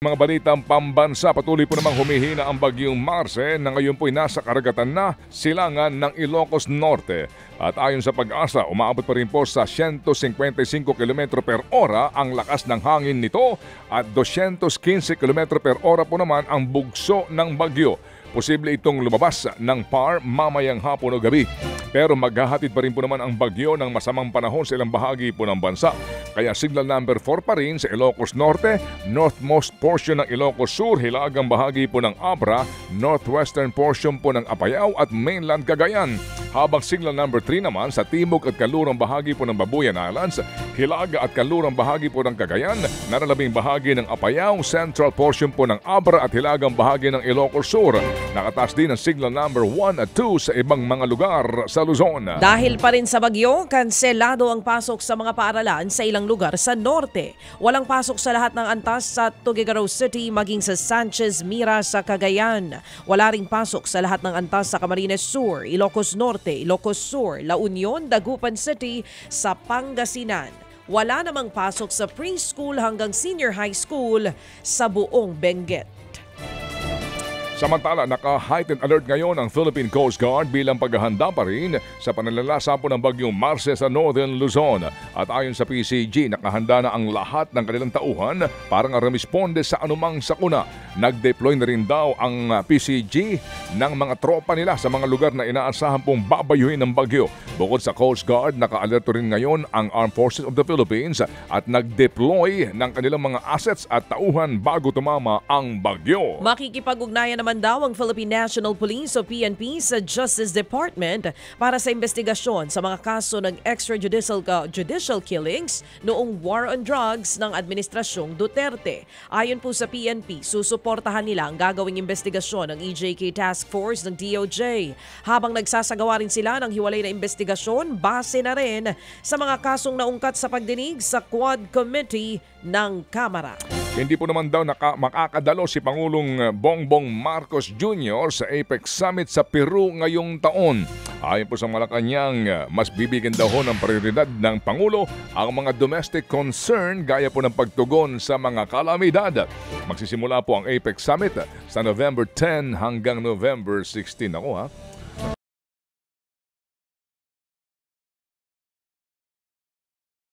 Mga balitang pambansa, patuloy po namang humihina ang bagyong Marce na ngayon po'y nasa karagatan na silangan ng Ilocos Norte. At ayon sa Pag-asa, umaabot pa rin po sa 155 km per ora ang lakas ng hangin nito at 215 km per ora po naman ang bugso ng bagyo. Posible itong lumabas ng PAR mamayang hapon o gabi. Pero maghahatid pa rin po naman ang bagyo ng masamang panahon sa ilang bahagi po ng bansa. Kaya signal number 4 pa rin sa Ilocos Norte, northmost portion ng Ilocos Sur, hilagang bahagi po ng Abra, northwestern portion po ng Apayao at mainland Cagayan. Habang signal number 3 naman sa timog at kalurang bahagi po ng Babuyan Islands, hilaga at kalurang bahagi po ng Cagayan, naralabing bahagi ng Apayao, central portion po ng Abra at hilagang bahagi ng Ilocos Sur. Nakataas din ang signal number 1 at 2 sa ibang mga lugar sa Luzon. Dahil pa rin sa bagyo, kanselado ang pasok sa mga paaralan sa ilang lugar sa norte. Walang pasok sa lahat ng antas sa Tuguegarao City maging sa Sanchez Mira sa Cagayan. Wala ring pasok sa lahat ng antas sa Camarines Sur, Ilocos Norte, Ilocos Sur, La Union, Dagupan City sa Pangasinan. Wala namang pasok sa preschool hanggang senior high school sa buong Benguet. Samantala, naka-heightened alert ngayon ang Philippine Coast Guard bilang paghahanda pa rin sa pananalasa po ng bagyong Marce sa Northern Luzon. At ayon sa PCG, nakahanda na ang lahat ng kanilang tauhan para nga remisponde sa anumang sakuna. Nag-deploy na rin daw ang PCG ng mga tropa nila sa mga lugar na inaasahan pong babayuhin ng bagyo. Bukod sa Coast Guard, naka-alerto rin ngayon ang Armed Forces of the Philippines at nag-deploy ng kanilang mga assets at tauhan bago tumama ang bagyo. Makikipag-ugnayan naman daw ang Philippine National Police o PNP sa Justice Department para sa investigasyon sa mga kaso ng extrajudicial killings noong war on drugs ng Administrasyong Duterte. Ayon po sa PNP, susuportahan nila ang gagawing investigasyon ng EJK Task Force ng DOJ. Habang nagsasagawa rin sila ng hiwalay na investigasyon, base na rin sa mga kasong naungkat sa pagdinig sa Quad Committee ng Kamara. Hindi po naman daw makakadalo si Pangulong Bongbong Marcos Jr. sa APEC Summit sa Peru ngayong taon. Ayon po sa Malacanang, mas bibigyan daw ng prioridad ng Pangulo ang mga domestic concern gaya po ng pagtugon sa mga kalamidad. Magsisimula po ang APEC Summit sa November 10 hanggang November 16.